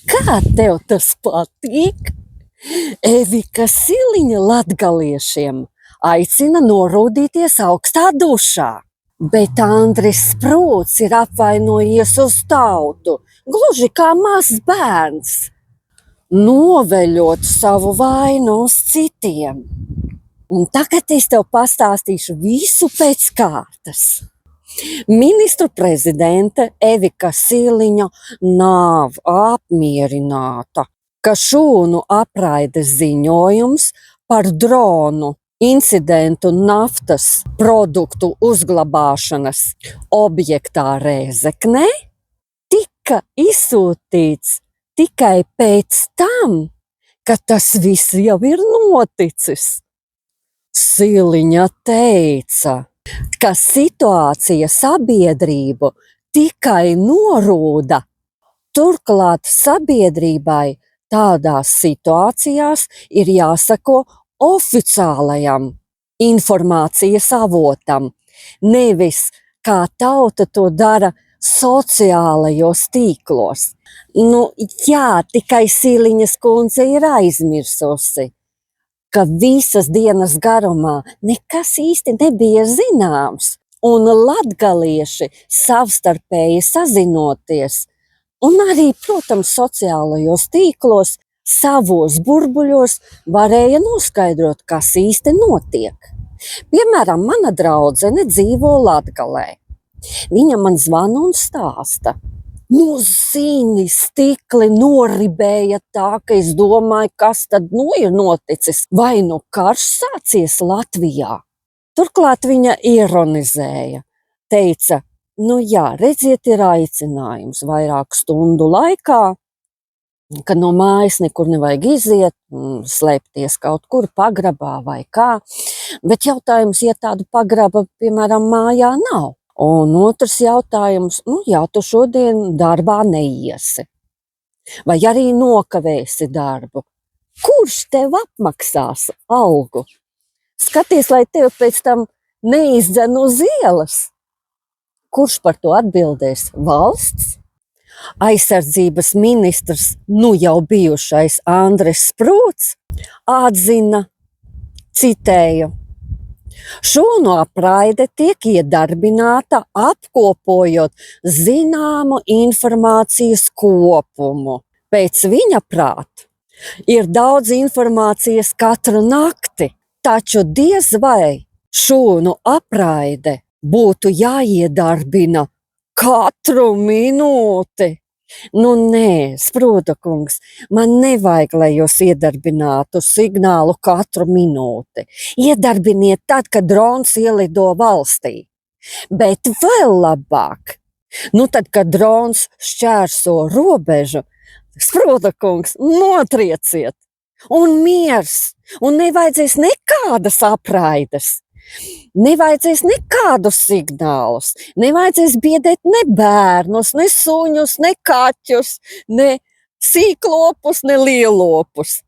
Kā tev tas patīk? Evika Siliņa latgaliešiem aicina norūdīties augstā dušā. Bet Andris Sprūts ir apvainojies uz tautu, gluži kā mazs bērns, noveļot savu vainu uz citiem. Un tagad es tev pastāstīšu visu pēc kārtas. Ministru prezidente Evika Siliņa nav apmierināta, ka šūnu apraides ziņojums par dronu incidentu naftas produktu uzglabāšanas objektā Rēzeknē tika izsūtīts tikai pēc tam, kad tas viss jau ir noticis. Siliņa teica, ka situācija sabiedrību tikai norūda. Turklāt sabiedrībai tādās situācijās ir jāsako oficiālajam informācijas avotam, nevis kā tauta to dara sociālajos tīklos. Tikai Siliņas kundze ir aizmirsusi, ka visas dienas garumā nekas īsti nebija zināms, un latgalieši savstarpēji sazinoties, un arī, protams, sociālajos tīklos, savos burbuļos varēja noskaidrot, kas īsti notiek. Piemēram, mana draudzene dzīvo Latgalē. Viņa man zvana un stāsta. Zini, stikli noribēja tā, ka es domāju, kas tad ir noticis. Vai karš sācies Latvijā? Turklāt viņa ironizēja. Teica, redziet, ir aicinājums vairāku stundu laikā, ka no mājas nekur nevajag iziet, slēpties kaut kur pagrabā vai kā. Bet jautājums, ja tādu pagraba, piemēram, mājā nav. Un otrs jautājums, tu šodien darbā neiesi. Vai arī nokavēsi darbu. Kurš tev apmaksās algu? Skaties, lai tev pēc tam neizdzen uz ielas. Kurš par to atbildēs? Valsts? Aizsardzības ministrs, jau bijušais Andris Sprūts, atzina, citēju, šūnu apraide tiek iedarbināta apkopojot zināmu informācijas kopumu. Pēc viņa prāt ir daudz informācijas katru nakti, taču diez vai šūnu apraide būtu jāiedarbina katru minūti. Nē, Sprūta kungs, man nevajag, lai jūs iedarbinātu signālu katru minūti. Iedarbiniet tad, kad drons ielido valstī. Bet vēl labāk, tad, kad drons šķērso robežu, Sprūta kungs, notrieciet. Un miers, un nevajadzēs nekādas apraides. Nevajadzēs nekādus signālus, nevajadzēs biedēt ne bērnus, ne suņus, ne kaķus, ne sīklopus, ne lielopus.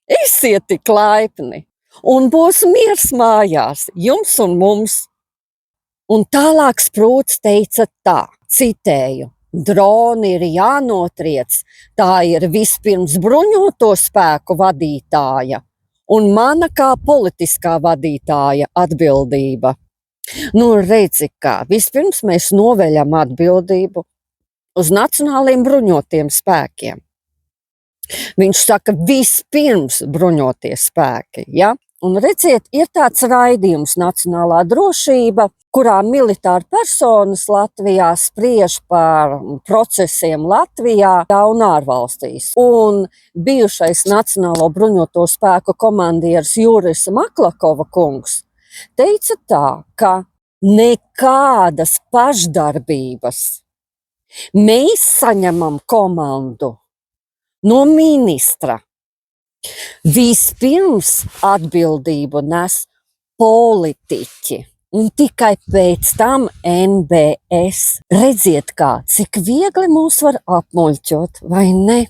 Esiet tik laipni, un būs miers mājās, jums un mums. Un tālāk Sprūts teica tā, citēju, droni ir jānotriec, tā ir vispirms bruņoto spēku vadītāja. Un mana kā politiskā vadītāja atbildība. Redzi kā, vispirms mēs noveļam atbildību uz nacionāliem bruņotiem spēkiem. Viņš saka, vispirms bruņotie spēki, ja? Un redziet, ir tāds raidījums Nacionālā drošība, kurā militāri personas Latvijā spriež par procesiem Latvijā un ārvalstīs. Un bijušais Nacionālo bruņoto spēku komandieris Juris Maklakova kungs teica tā, ka nekādas pašdarbības. Mēs saņemam komandu no ministra. Vispirms atbildību nes politiķi. Un tikai pēc tam NBS. Redziet kā, cik viegli mūs var apmuļķot, vai ne?